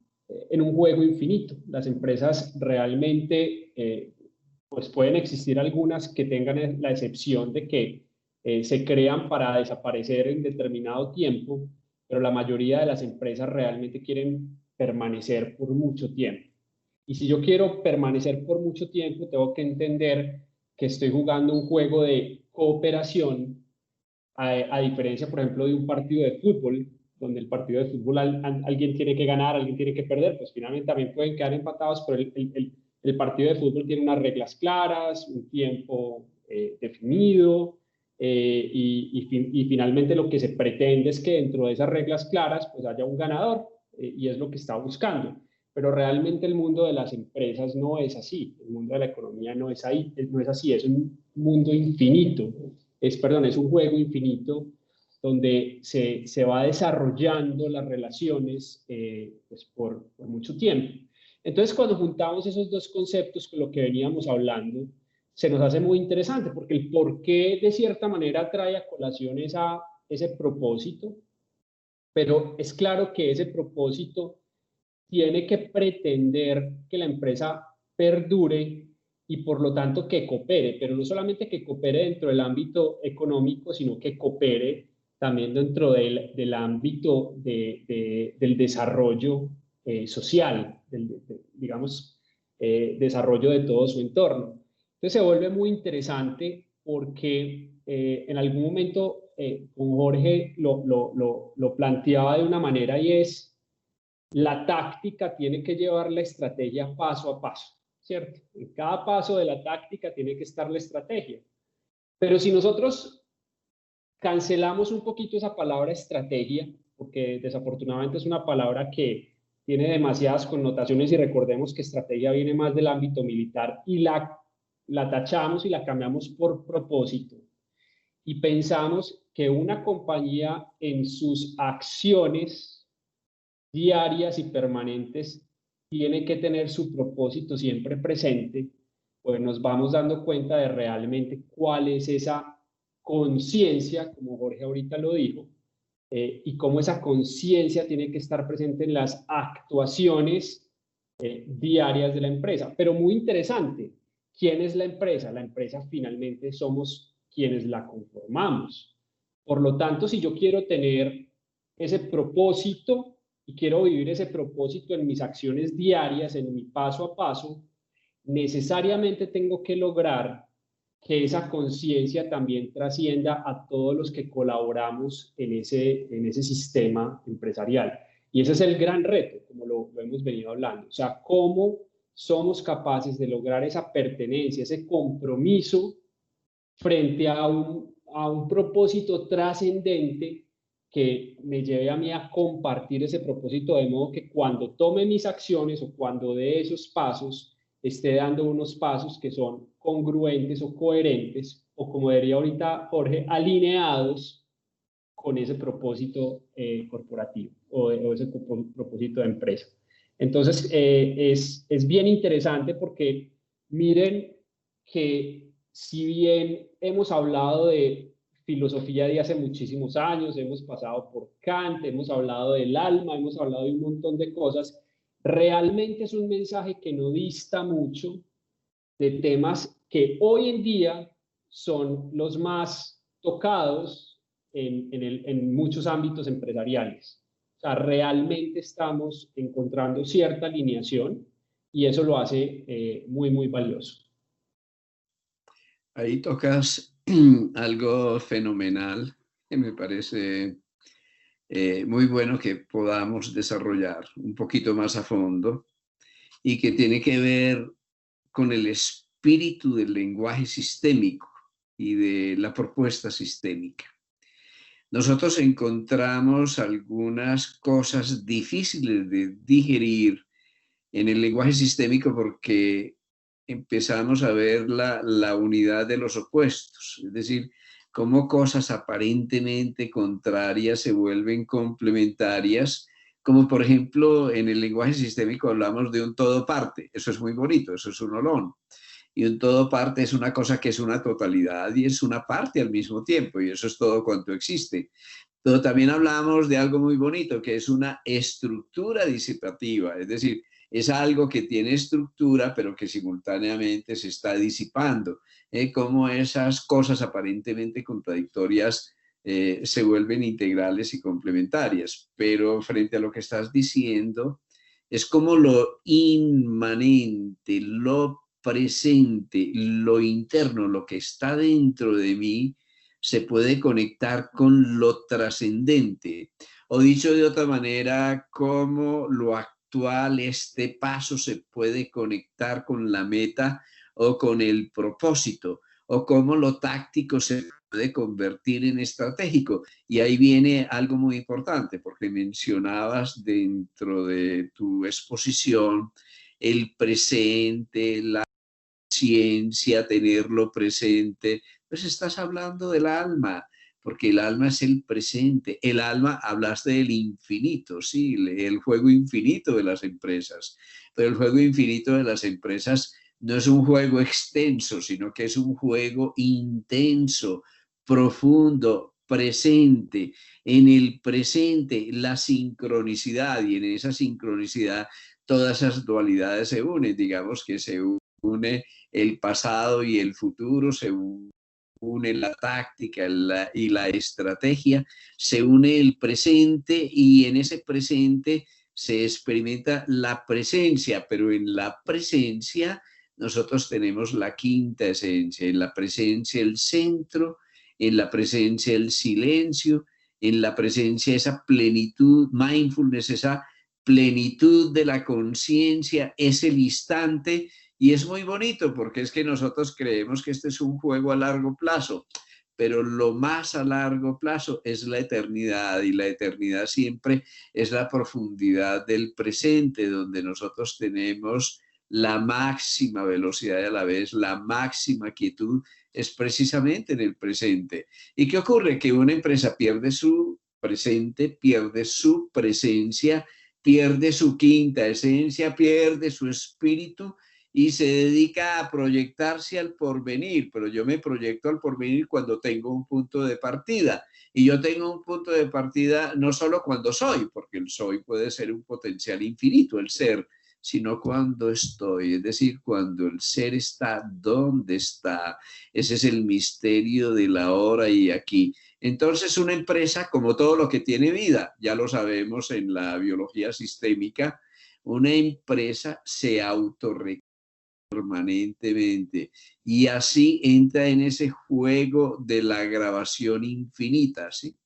en un juego infinito. Las empresas realmente pues pueden existir algunas que tengan la excepción de que se crean para desaparecer en determinado tiempo, pero la mayoría de las empresas realmente quieren permanecer por mucho tiempo. Y si yo quiero permanecer por mucho tiempo, tengo que entender que estoy jugando un juego de cooperación, a diferencia, por ejemplo, de un partido de fútbol, donde el partido de fútbol alguien tiene que ganar, alguien tiene que perder, pues finalmente también pueden quedar empatados, pero el partido de fútbol tiene unas reglas claras, un tiempo definido, y finalmente lo que se pretende es que dentro de esas reglas claras pues haya un ganador, y es lo que está buscando. Pero realmente el mundo de las empresas no es así, el mundo de la economía no es así, es un mundo infinito, es un juego infinito donde se va desarrollando las relaciones pues por mucho tiempo. Entonces, cuando juntamos esos dos conceptos con lo que veníamos hablando, se nos hace muy interesante, porque el por qué de cierta manera trae a colación ese propósito, pero es claro que ese propósito tiene que pretender que la empresa perdure y por lo tanto que coopere, pero no solamente que coopere dentro del ámbito económico, sino que coopere también dentro del ámbito del desarrollo social, digamos, desarrollo de todo su entorno. Entonces se vuelve muy interesante porque en algún momento con Jorge lo planteaba de una manera y es, la táctica tiene que llevar la estrategia paso a paso, ¿cierto? En cada paso de la táctica tiene que estar la estrategia. Pero si nosotros cancelamos un poquito esa palabra estrategia, porque desafortunadamente es una palabra que tiene demasiadas connotaciones y recordemos que estrategia viene más del ámbito militar y la tachamos y la cambiamos por propósito y pensamos que una compañía en sus acciones diarias y permanentes tiene que tener su propósito siempre presente, pues nos vamos dando cuenta de realmente cuál es esa conciencia, como Jorge ahorita lo dijo, y cómo esa conciencia tiene que estar presente en las actuaciones diarias de la empresa. Pero muy interesante, ¿quién es la empresa? La empresa finalmente somos quienes la conformamos. Por lo tanto, si yo quiero tener ese propósito y quiero vivir ese propósito en mis acciones diarias, en mi paso a paso, necesariamente tengo que lograr que esa conciencia también trascienda a todos los que colaboramos en ese sistema empresarial. Y ese es el gran reto, como lo hemos venido hablando. O sea, cómo somos capaces de lograr esa pertenencia, ese compromiso frente a un propósito trascendente que me lleve a mí a compartir ese propósito, de modo que cuando tome mis acciones o cuando dé esos pasos, esté dando unos pasos que son congruentes o coherentes, o como diría ahorita Jorge, alineados con ese propósito corporativo o ese propósito de empresa. Entonces, es bien interesante porque miren que si bien hemos hablado de filosofía de hace muchísimos años, hemos pasado por Kant, hemos hablado del alma, hemos hablado de un montón de cosas, realmente es un mensaje que no dista mucho de temas que hoy en día son los más tocados en muchos ámbitos empresariales. O sea, realmente estamos encontrando cierta alineación y eso lo hace muy, muy valioso. Ahí tocas algo fenomenal que me parece muy bueno que podamos desarrollar un poquito más a fondo y que tiene que ver con el espíritu del lenguaje sistémico y de la propuesta sistémica. Nosotros encontramos algunas cosas difíciles de digerir en el lenguaje sistémico porque empezamos a ver la unidad de los opuestos, es decir, cómo cosas aparentemente contrarias se vuelven complementarias, como por ejemplo en el lenguaje sistémico hablamos de un todo parte, eso es muy bonito, eso es un olón, y un todo parte es una cosa que es una totalidad y es una parte al mismo tiempo, y eso es todo cuanto existe. Pero también hablamos de algo muy bonito, que es una estructura disipativa, es decir, es algo que tiene estructura, pero que simultáneamente se está disipando. Cómo esas cosas aparentemente contradictorias se vuelven integrales y complementarias. Pero frente a lo que estás diciendo, es como lo inmanente, lo presente, lo interno, lo que está dentro de mí, se puede conectar con lo trascendente. O dicho de otra manera, cómo lo actual, este paso se puede conectar con la meta o con el propósito, o cómo lo táctico se puede convertir en estratégico. Y ahí viene algo muy importante, porque mencionabas dentro de tu exposición el presente, la ciencia, tenerlo presente. Pues estás hablando del alma, porque el alma es el presente. El alma, hablaste del infinito, sí, el juego infinito de las empresas. Pero el juego infinito de las empresas no es un juego extenso, sino que es un juego intenso, profundo, presente. En el presente, la sincronicidad, y en esa sincronicidad todas esas dualidades se unen, digamos que se une el pasado y el futuro, se une la táctica y la estrategia, se une el presente y en ese presente se experimenta la presencia, pero en la presencia nosotros tenemos la quinta esencia, en la presencia el centro, en la presencia el silencio, en la presencia esa plenitud, mindfulness, esa plenitud de la conciencia, es el instante. Y es muy bonito porque es que nosotros creemos que este es un juego a largo plazo, pero lo más a largo plazo es la eternidad, y la eternidad siempre es la profundidad del presente, donde nosotros tenemos la máxima velocidad y a la vez la máxima quietud, es precisamente en el presente. ¿Y qué ocurre? Que una empresa pierde su presente, pierde su presencia, pierde su quinta esencia, pierde su espíritu y se dedica a proyectarse al porvenir, pero yo me proyecto al porvenir cuando tengo un punto de partida. Y yo tengo un punto de partida no solo cuando soy, porque el soy puede ser un potencial infinito, el ser, sino cuando estoy, es decir, cuando el ser está, ¿dónde está? Ese es el misterio de la hora y aquí. Entonces, una empresa, como todo lo que tiene vida, ya lo sabemos en la biología sistémica, una empresa se autorregula permanentemente y así entra en ese juego de la grabación infinita, ¿sí?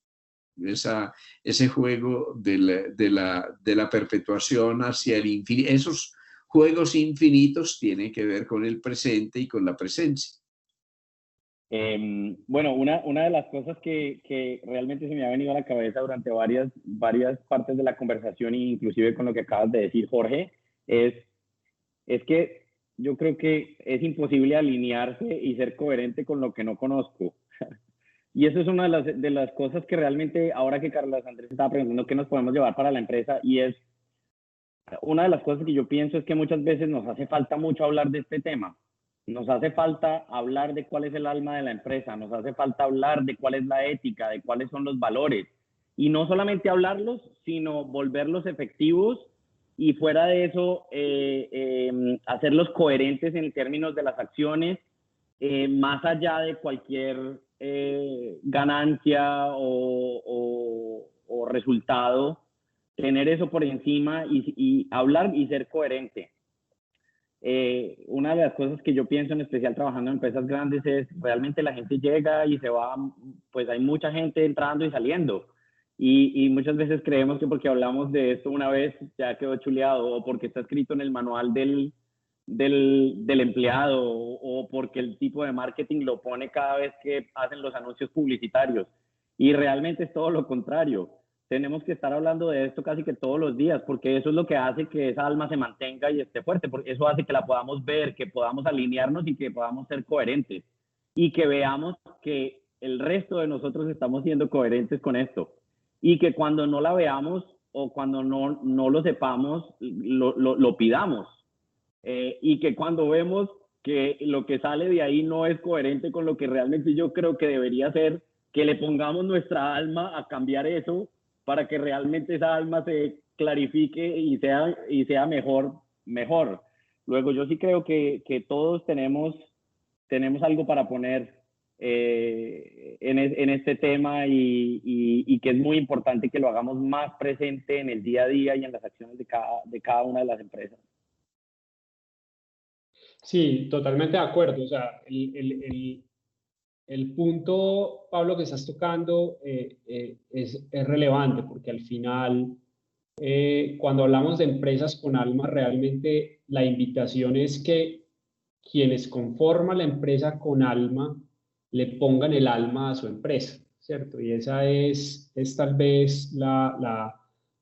Ese juego de la perpetuación hacia el infinito. Esos juegos infinitos tienen que ver con el presente y con la presencia. Bueno, una de las cosas que realmente se me ha venido a la cabeza durante varias partes de la conversación, e inclusive con lo que acabas de decir, Jorge, es que yo creo que es imposible alinearse y ser coherente con lo que no conozco. Y eso es una de las cosas que realmente, ahora que Carlos Andrés estaba preguntando qué nos podemos llevar para la empresa, y es una de las cosas que yo pienso es que muchas veces nos hace falta mucho hablar de este tema. Nos hace falta hablar de cuál es el alma de la empresa, nos hace falta hablar de cuál es la ética, de cuáles son los valores. Y no solamente hablarlos, sino volverlos efectivos y fuera de eso, hacerlos coherentes en términos de las acciones, más allá de cualquier ganancia o resultado, tener eso por encima y hablar y ser coherente. Una de las cosas que yo pienso, en especial trabajando en empresas grandes, es realmente la gente llega y se va, pues hay mucha gente entrando y saliendo. Y muchas veces creemos que porque hablamos de esto una vez ya quedó chuleado, o porque está escrito en el manual del empleado, o porque el tipo de marketing lo pone cada vez que hacen los anuncios publicitarios. Y realmente es todo lo contrario. Tenemos que estar hablando de esto casi que todos los días, porque eso es lo que hace que esa alma se mantenga y esté fuerte, porque eso hace que la podamos ver, que podamos alinearnos y que podamos ser coherentes, y que veamos que el resto de nosotros estamos siendo coherentes con esto, y que cuando no la veamos o cuando no lo sepamos, lo pidamos, y que cuando vemos que lo que sale de ahí no es coherente con lo que realmente yo creo que debería ser, que le pongamos nuestra alma a cambiar eso para que realmente esa alma se clarifique y sea mejor. Luego, yo sí creo que todos tenemos algo para poner en este tema, y que es muy importante que lo hagamos más presente en el día a día y en las acciones de cada una de las empresas. Sí, totalmente de acuerdo. O sea, el punto, Pablo, que estás tocando es relevante, porque al final, cuando hablamos de empresas con alma, realmente la invitación es que quienes conforman la empresa con alma le pongan el alma a su empresa, ¿cierto? Y esa es tal vez la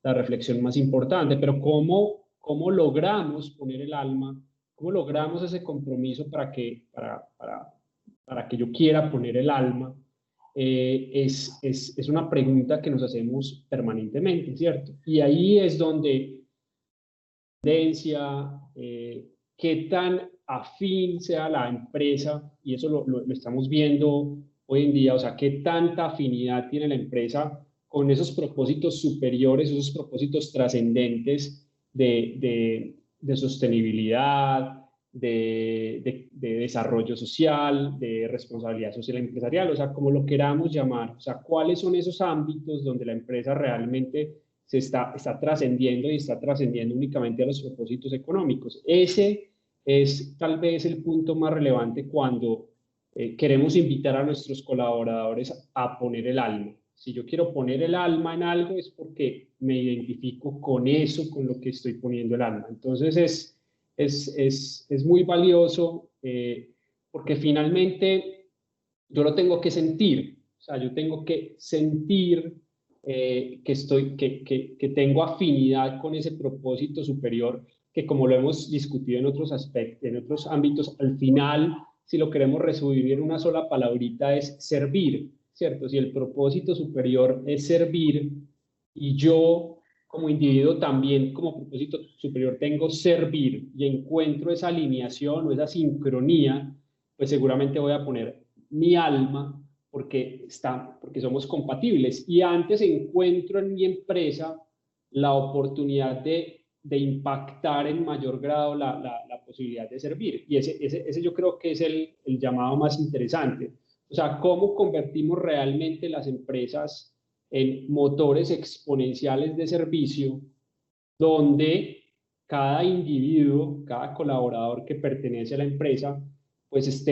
reflexión más importante. Pero ¿cómo logramos poner el alma? ¿Cómo logramos ese compromiso para que yo quiera poner el alma? Es una pregunta que nos hacemos permanentemente, ¿cierto? Y ahí es donde tendencia, qué tan afín sea la empresa, y eso lo estamos viendo hoy en día, o sea, qué tanta afinidad tiene la empresa con esos propósitos superiores, esos propósitos trascendentes de sostenibilidad, de desarrollo social, de responsabilidad social empresarial, o sea, como lo queramos llamar, o sea, cuáles son esos ámbitos donde la empresa realmente está trascendiendo y está trascendiendo únicamente a los propósitos económicos. Ese es tal vez el punto más relevante cuando queremos invitar a nuestros colaboradores a poner el alma. Si yo quiero poner el alma en algo es porque me identifico con eso, con lo que estoy poniendo el alma. Entonces es muy valioso porque finalmente yo lo tengo que sentir. O sea, yo tengo que sentir que tengo afinidad con ese propósito superior que, como lo hemos discutido en otros aspectos, en otros ámbitos, al final, si lo queremos resumir en una sola palabrita, es servir, ¿cierto? Si el propósito superior es servir y yo como individuo también como propósito superior tengo servir y encuentro esa alineación o esa sincronía, pues seguramente voy a poner mi alma porque somos compatibles. Y antes encuentro en mi empresa la oportunidad de impactar en mayor grado la posibilidad de servir. Y ese yo creo que es el llamado más interesante. O sea, cómo convertimos realmente las empresas en motores exponenciales de servicio donde cada individuo, cada colaborador que pertenece a la empresa, pues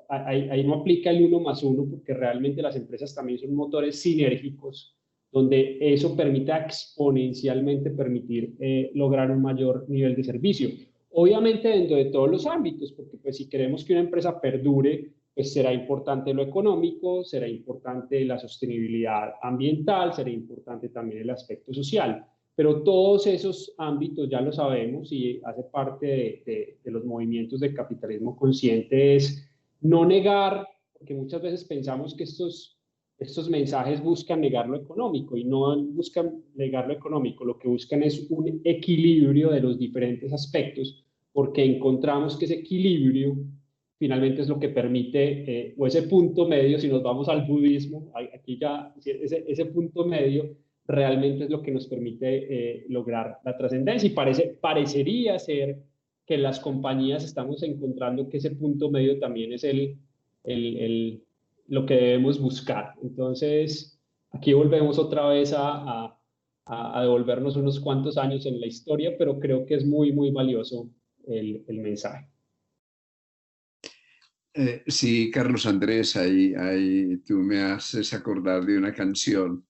ahí no aplica el 1+1 porque realmente las empresas también son motores sinérgicos donde eso permita exponencialmente permitir lograr un mayor nivel de servicio. Obviamente dentro de todos los ámbitos, porque pues si queremos que una empresa perdure, pues será importante lo económico, será importante la sostenibilidad ambiental, será importante también el aspecto social. Pero todos esos ámbitos ya lo sabemos y hace parte de los movimientos de capitalismo consciente es no negar, porque muchas veces pensamos que estos mensajes buscan negar lo económico y no buscan negar lo económico, lo que buscan es un equilibrio de los diferentes aspectos, porque encontramos que ese equilibrio finalmente es lo que permite, o ese punto medio, si nos vamos al budismo, aquí ya ese punto medio realmente es lo que nos permite lograr la trascendencia y parecería ser que las compañías estamos encontrando que ese punto medio también es lo que debemos buscar. Entonces, aquí volvemos otra vez a devolvernos unos cuantos años en la historia, pero creo que es muy, muy valioso el mensaje. Sí, Carlos Andrés, ahí tú me haces acordar de una canción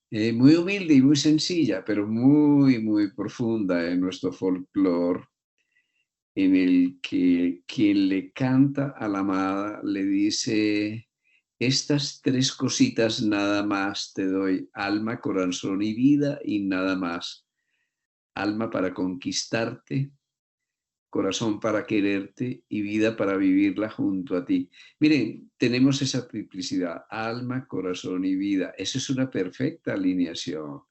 muy humilde y muy sencilla, pero muy, muy profunda en nuestro folclore, en el que quien le canta a la amada le dice, estas tres cositas nada más te doy, alma, corazón y vida y nada más. Alma para conquistarte, corazón para quererte y vida para vivirla junto a ti. Miren, tenemos esa triplicidad, alma, corazón y vida. Eso es una perfecta alineación,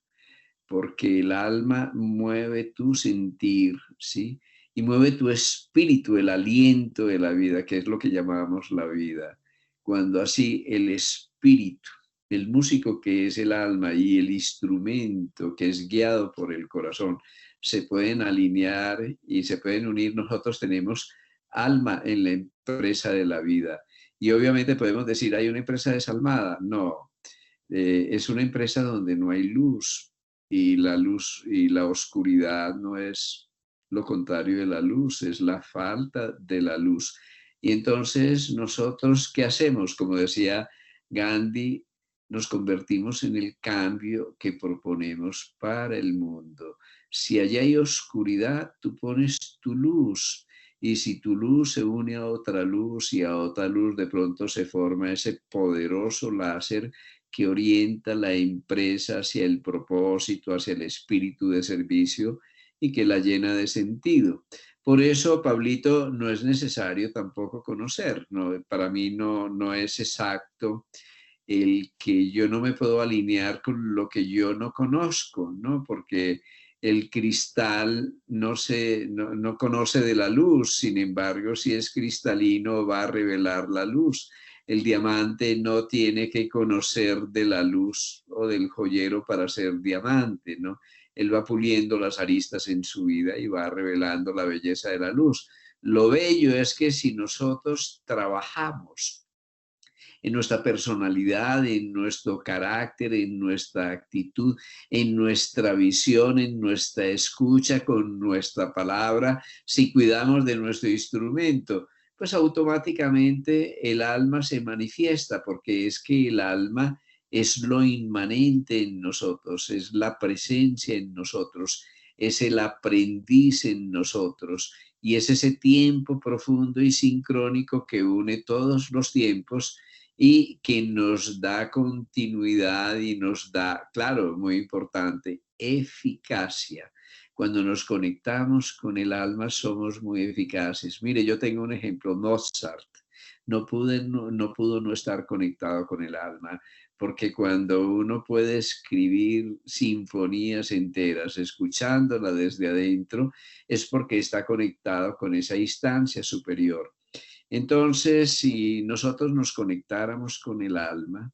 porque el alma mueve tu sentir, ¿sí? Y mueve tu espíritu, el aliento de la vida, que es lo que llamamos la vida. Cuando así el espíritu, el músico que es el alma y el instrumento que es guiado por el corazón, se pueden alinear y se pueden unir. Nosotros tenemos alma en la empresa de la vida. Y obviamente podemos decir, ¿hay una empresa desalmada? No, es una empresa donde no hay luz y la luz y la oscuridad no es lo contrario de la luz, es la falta de la luz. Y entonces nosotros, ¿qué hacemos? Como decía Gandhi, nos convertimos en el cambio que proponemos para el mundo. Si allá hay oscuridad, tú pones tu luz. Y si tu luz se une a otra luz y a otra luz, de pronto se forma ese poderoso láser que orienta la empresa hacia el propósito, hacia el espíritu de servicio y que la llena de sentido. Por eso, Pablito, no es necesario tampoco conocer, ¿no? Para mí no es exacto el que yo no me puedo alinear con lo que yo no conozco, ¿no? Porque el cristal no conoce de la luz, sin embargo, si es cristalino va a revelar la luz. El diamante no tiene que conocer de la luz o del joyero para ser diamante, ¿no? Él va puliendo las aristas en su vida y va revelando la belleza de la luz. Lo bello es que si nosotros trabajamos en nuestra personalidad, en nuestro carácter, en nuestra actitud, en nuestra visión, en nuestra escucha con nuestra palabra, si cuidamos de nuestro instrumento, pues automáticamente el alma se manifiesta, porque es que el alma es lo inmanente en nosotros, es la presencia en nosotros, es el aprendiz en nosotros y es ese tiempo profundo y sincrónico que une todos los tiempos y que nos da continuidad y nos da, claro, muy importante, eficacia. Cuando nos conectamos con el alma somos muy eficaces. Mire, yo tengo un ejemplo, Mozart. No pudo no estar conectado con el alma, porque cuando uno puede escribir sinfonías enteras, escuchándola desde adentro, es porque está conectado con esa instancia superior. Entonces, si nosotros nos conectáramos con el alma,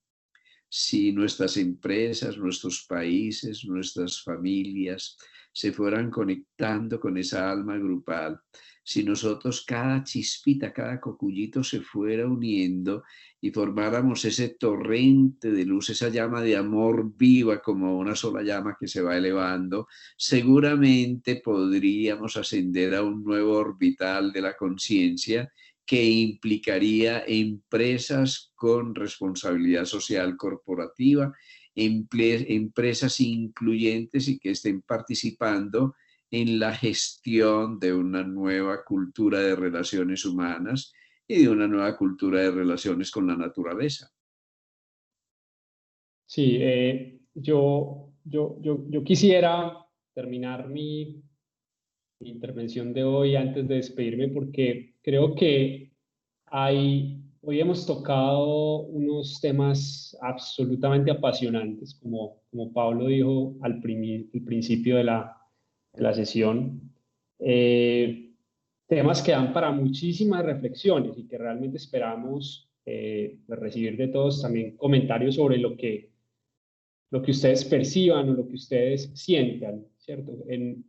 si nuestras empresas, nuestros países, nuestras familias se fueran conectando con esa alma grupal, si nosotros cada chispita, cada cocullito se fuera uniendo y formáramos ese torrente de luz, esa llama de amor viva como una sola llama que se va elevando, seguramente podríamos ascender a un nuevo orbital de la conciencia que implicaría empresas con responsabilidad social corporativa, empresas incluyentes y que estén participando en la gestión de una nueva cultura de relaciones humanas y de una nueva cultura de relaciones con la naturaleza. Sí, yo quisiera terminar mi intervención de hoy antes de despedirme porque creo que hoy hemos tocado unos temas absolutamente apasionantes, como Pablo dijo al principio de la sesión. Temas que dan para muchísimas reflexiones y que realmente esperamos pues recibir de todos también comentarios sobre lo que ustedes perciban o lo que ustedes sientan, ¿cierto? En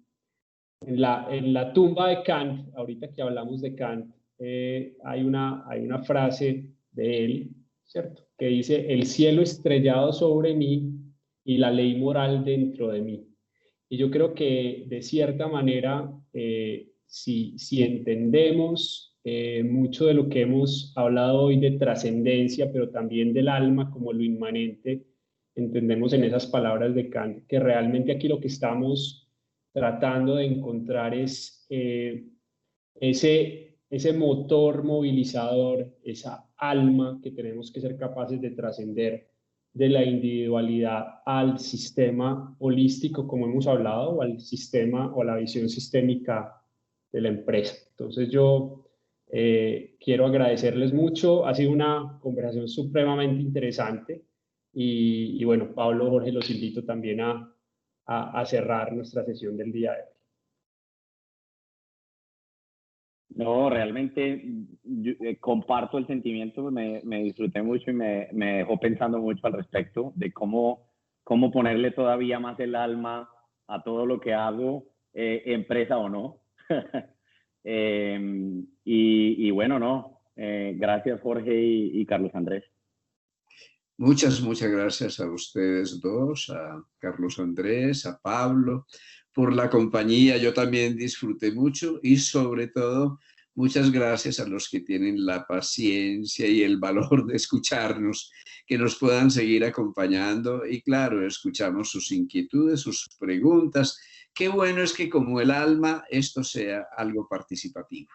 la tumba de Kant, ahorita que hablamos de Kant, hay una frase de él, ¿cierto? Que dice, el cielo estrellado sobre mí y la ley moral dentro de mí. Y yo creo que de cierta manera, si entendemos mucho de lo que hemos hablado hoy de trascendencia, pero también del alma como lo inmanente, entendemos en esas palabras de Kant que realmente aquí lo que estamos tratando de encontrar es ese motor movilizador, esa alma que tenemos que ser capaces de trascender de la individualidad al sistema holístico, como hemos hablado, o al sistema o a la visión sistémica de la empresa. Entonces yo quiero agradecerles mucho, ha sido una conversación supremamente interesante y bueno, Pablo, Jorge, los invito también a cerrar nuestra sesión del día de hoy. No, realmente yo, comparto el sentimiento, me disfruté mucho y me dejó pensando mucho al respecto de cómo ponerle todavía más el alma a todo lo que hago, empresa o no. Y bueno, no, gracias Jorge y Carlos Andrés. Muchas gracias a ustedes dos, a Carlos Andrés, a Pablo, por la compañía. Yo también disfruté mucho y sobre todo muchas gracias a los que tienen la paciencia y el valor de escucharnos, que nos puedan seguir acompañando y claro, escuchamos sus inquietudes, sus preguntas. Qué bueno es que como el alma esto sea algo participativo.